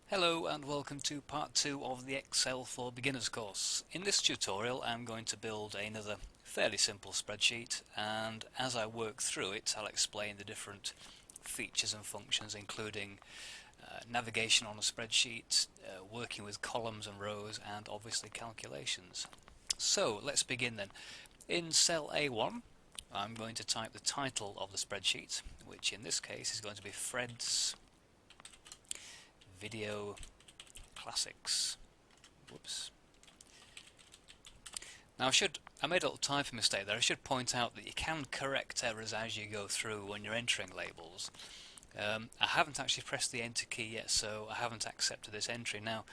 Hello and welcome to part 2 of the Excel for Beginners course. In this tutorial I'm going to build another fairly simple spreadsheet, and as I work through it I'll explain the different features and functions, including navigation on a spreadsheet, working with columns and rows, and obviously calculations. So let's begin then. In cell A1 I'm going to type the title of the spreadsheet, which in this case is going to be Fred's Video Classics. Whoops. Now I made a little typing mistake there. I should point out that you can correct errors as you go through when you're entering labels. I haven't actually pressed the enter key yet, so I haven't accepted this entry. Now,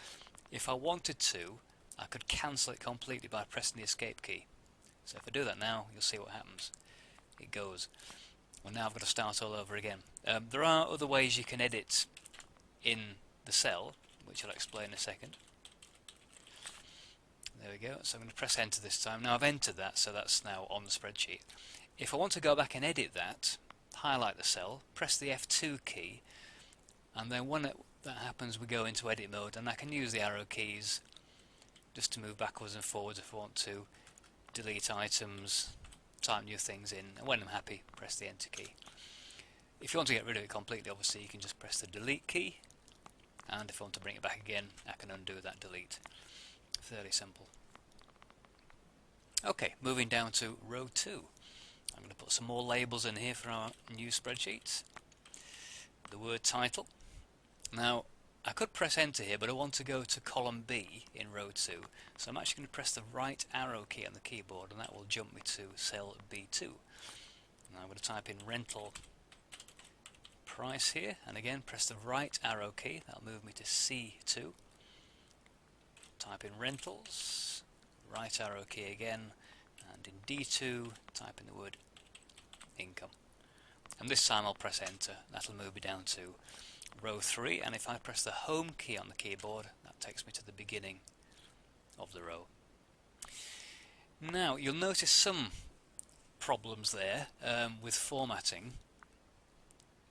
if I wanted to, I could cancel it completely by pressing the escape key. So if I do that now, you'll see what happens. It goes. Well, now I've got to start all over again. There are other ways you can edit in the cell, which I'll explain in a second. There we go. So I'm going to press enter this time. Now I've entered that, so that's now on the spreadsheet. If I want to go back and edit that, highlight the cell, press the F2 key, and then when that happens we go into edit mode, and I can use the arrow keys just to move backwards and forwards if I want to delete items, type new things in, and when I'm happy press the enter key. If you want to get rid of it completely, obviously you can just press the delete key, and if I want to bring it back again I can undo that delete. Fairly simple. Okay, moving down to row 2. I'm going to put some more labels in here for our new spreadsheet. The word title. Now I could press enter here, but I want to go to column B in row 2, so I'm actually going to press the right arrow key on the keyboard, and that will jump me to cell B2. Now I'm going to type in rental price here, and again press the right arrow key, that'll move me to C2. Type in rentals, right arrow key again, and in D2 type in the word income. And this time I'll press enter, that'll move me down to row 3, and if I press the home key on the keyboard that takes me to the beginning of the row. Now you'll notice some problems there with formatting.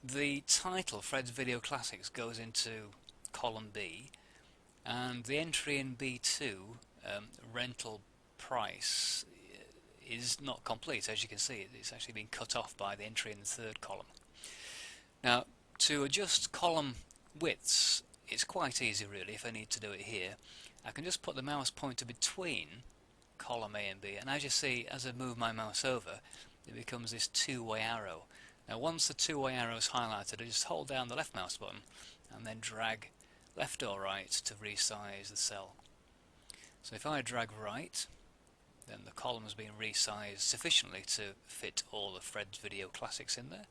The title, Fred's Video Classics, goes into column B, and the entry in B2, rental price, is not complete. As you can see, it's actually been cut off by the entry in the third column. Now, to adjust column widths, it's quite easy really. If I need to do it here, I can just put the mouse pointer between column A and B, and as you see, as I move my mouse over, it becomes this two-way arrow. Now once the two-way arrow is highlighted, I just hold down the left mouse button and then drag left or right to resize the cell. So if I drag right, then the column has been resized sufficiently to fit all of Fred's Video Classics in there.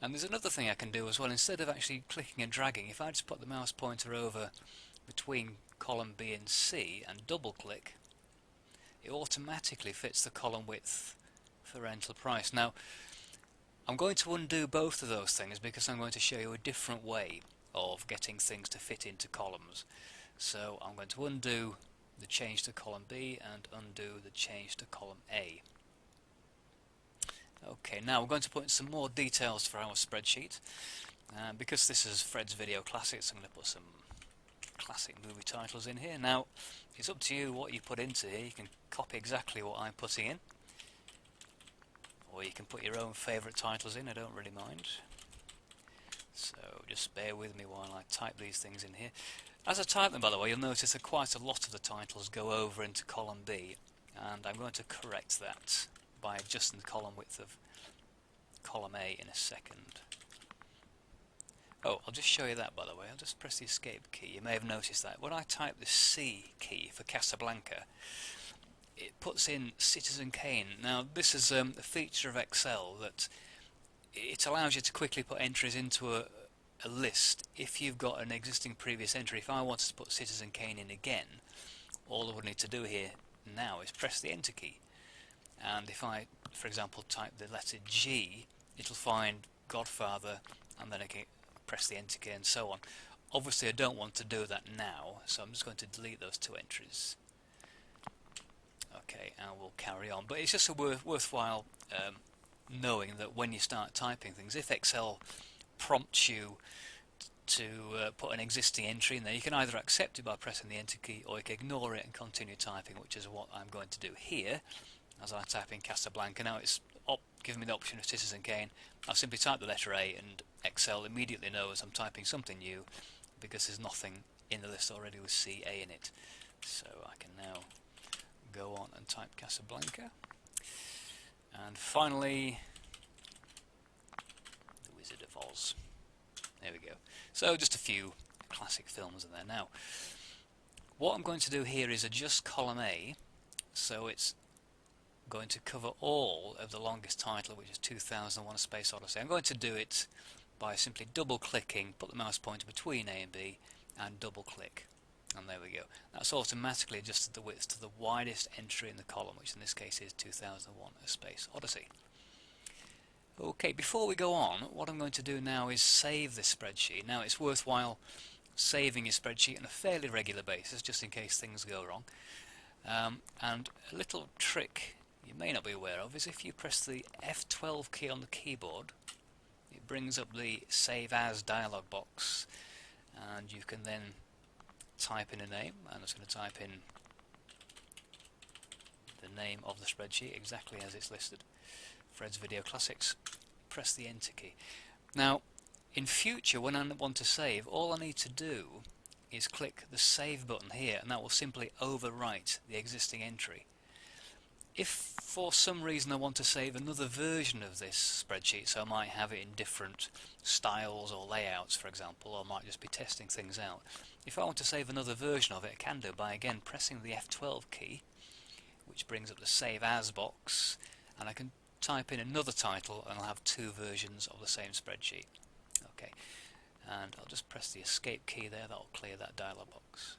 And there's another thing I can do as well. Instead of actually clicking and dragging, if I just put the mouse pointer over between column B and C and double click, it automatically fits the column width for rental price. Now I'm going to undo both of those things because I'm going to show you a different way of getting things to fit into columns. So I'm going to undo the change to column B and undo the change to column A. Okay, now we're going to put in some more details for our spreadsheet. Because this is Fred's Video Classics, I'm going to put some classic movie titles in here. Now it's up to you what you put into here. You can copy exactly what I'm putting in, or you can put your own favourite titles in, I don't really mind. So just bear with me while I type these things in here. As I type them, by the way, you'll notice that quite a lot of the titles go over into column B, and I'm going to correct that by adjusting the column width of column A in a second. Oh, I'll just show you that, by the way. I'll just press the escape key. You may have noticed that when I type the C key for Casablanca, it puts in Citizen Kane. Now this is a feature of Excel that it allows you to quickly put entries into a list. If you've got an existing previous entry, if I wanted to put Citizen Kane in again, all I would need to do here now is press the enter key, and if I, for example, type the letter G, it'll find Godfather, and then I can press the enter key and so on. Obviously I don't want to do that now, so I'm just going to delete those two entries. Okay, and we'll carry on, but it's just a worthwhile knowing that when you start typing things, if Excel prompts you to put an existing entry in there, you can either accept it by pressing the enter key, or you can ignore it and continue typing, which is what I'm going to do here as I type in Casablanca. Now it's giving me the option of Citizen Kane. I'll simply type the letter A and Excel immediately knows I'm typing something new because there's nothing in the list already with CA in it. So I can now go on and type Casablanca. And finally, The Wizard of Oz. There we go. So just a few classic films in there. Now, what I'm going to do here is adjust column A, so it's going to cover all of the longest title, which is 2001: A Space Odyssey. I'm going to do it by simply double-clicking, put the mouse pointer between A and B, and double-click. And there we go. That's automatically adjusted the width to the widest entry in the column, which in this case is 2001: A Space Odyssey. Okay, before we go on, what I'm going to do now is save this spreadsheet. Now it's worthwhile saving your spreadsheet on a fairly regular basis, just in case things go wrong. And a little trick you may not be aware of is if you press the F12 key on the keyboard, it brings up the Save As dialog box, and you can then type in a name. I'm just going to type in the name of the spreadsheet exactly as it's listed, Fred's Video Classics. Press the enter key. Now in future, when I want to save, all I need to do is click the save button here, and that will simply overwrite the existing entry. If for some reason I want to save another version of this spreadsheet, so I might have it in different styles or layouts, for example, or I might just be testing things out. If I want to save another version of it, I can do by again pressing the F12 key, which brings up the Save As box, and I can type in another title and I'll have two versions of the same spreadsheet. Okay, and I'll just press the escape key there, that'll clear that dialog box.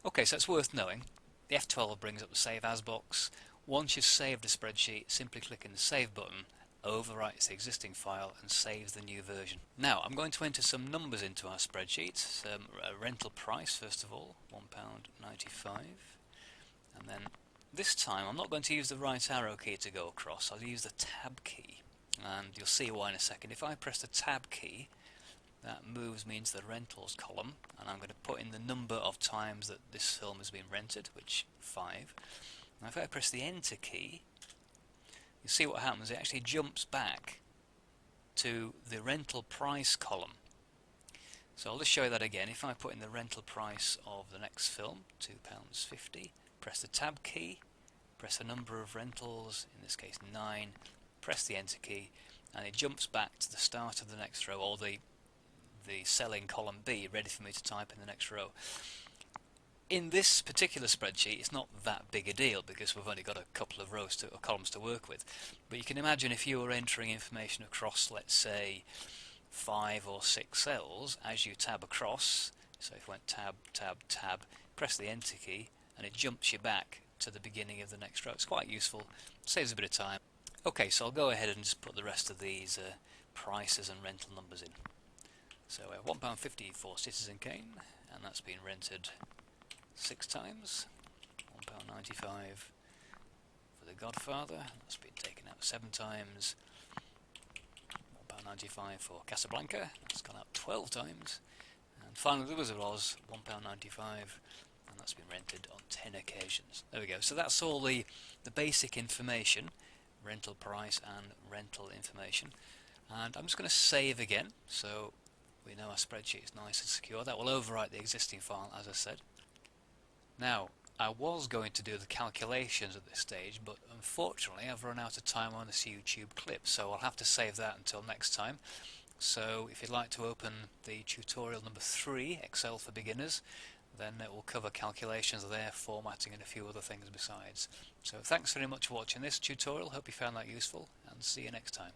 Okay, so it's worth knowing. The F12 brings up the Save As box. Once you've saved the spreadsheet, simply clicking the Save button overwrites the existing file and saves the new version. Now I'm going to enter some numbers into our spreadsheet. A rental price first of all, £1.95, and then this time I'm not going to use the right arrow key to go across, I'll use the Tab key, and you'll see why in a second. If I press the Tab key, that moves me into the rentals column, and I'm going to put in the number of times that this film has been rented, which 5. Now if I press the enter key, you see what happens. It actually jumps back to the rental price column. So I'll just show you that again. If I put in the rental price of the next film, £2.50, press the Tab key, press the number of rentals, in this case 9, press the enter key, and it jumps back to the start of the next row, or the cell in column B, ready for me to type in the next row. In this particular spreadsheet, it's not that big a deal because we've only got a couple of rows or columns to work with. But you can imagine if you were entering information across, let's say, 5 or 6 cells, as you tab across, so if you went tab, tab, tab, press the enter key, and it jumps you back to the beginning of the next row. It's quite useful, saves a bit of time. Okay, so I'll go ahead and just put the rest of these prices and rental numbers in. So £1.50 for Citizen Kane, and that's been rented 6 times. £1.95 for The Godfather, that's been taken out 7 times. £1.95 for Casablanca, that's gone out 12 times. And finally The Wizard of Oz, £1.95, and that's been rented on 10 occasions. There we go. So that's all the basic information, rental price and rental information. And I'm just going to save again, so we know our spreadsheet is nice and secure. That will overwrite the existing file, as I said. Now, I was going to do the calculations at this stage, but unfortunately I've run out of time on this YouTube clip, so I'll have to save that until next time. So if you'd like to open the tutorial number 3, Excel for Beginners, then it will cover calculations there, formatting and a few other things besides. So thanks very much for watching this tutorial, hope you found that useful, and see you next time.